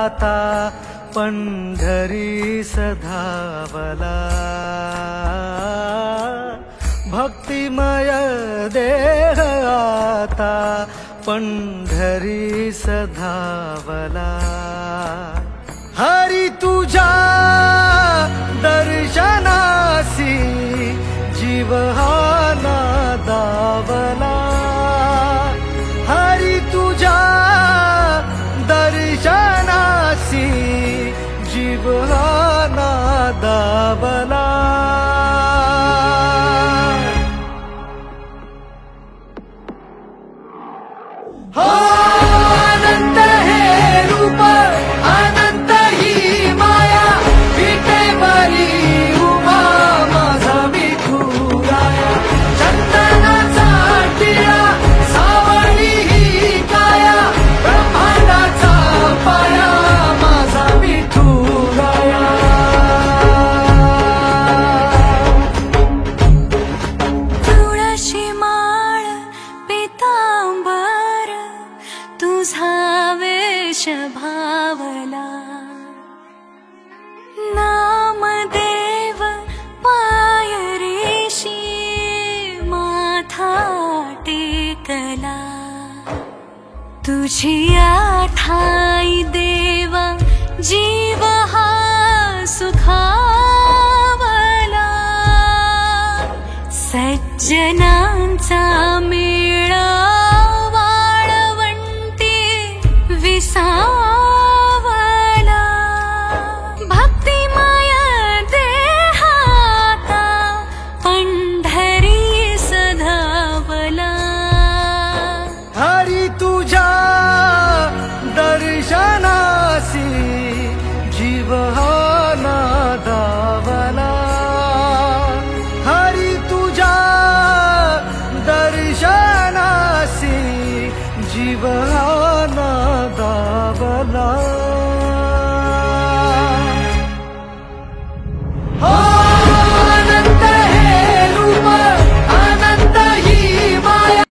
आता पंढरी सधावला भक्तिमय देह आता पंढरी सधावला हरी तुझ्या दर्शनासी जीव हा नादावला हरी तुझ्या दर्शनासी जीव हा नादावला अनंत हे रूप अनंत ही माया विटेवरी उमा माझा विठुराया चंदनाचा टिळा सावळी ही काया ब्रह्मांडाचा पाया माझा विठुराया तुळशी माळ पितांबर तुझा वेश भावला नामदेव पायरीशी माथा टेकला तुझी आठाई देवा जीव हा सुखावला सज्जनांचा मेळा विसावला भक्तिमय देहाता पंढरी सधावला हरी तुझ्या दर्शनासी जीव हा नादावला हरी तुझ्या दर्शनासी जीव हा